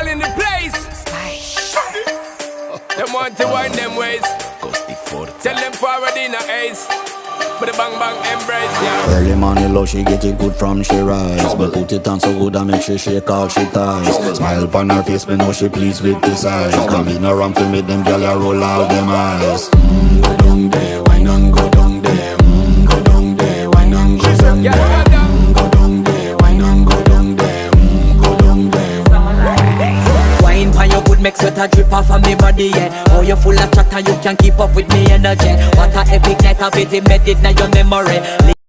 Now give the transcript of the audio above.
in the place. Them want to wind them ways. Tell them forward in a ace. But the bang bang embrace, yeah. Early morning low, she get it good from she rise. But put it on so good and make she shake all she ties. Smile upon her face, me know she pleased with this eyes. Come in around to meet them, girl, you roll out them eyes. Go down there, why not go down there? Go down there, why not go down there? Go down there, why not go down there? Go down there. Wine pan your good, make sweat a drip off of me body, yeah. Oh, you full of chatter, you can't keep up with me energy. What a epic night of it, embedded in your memory.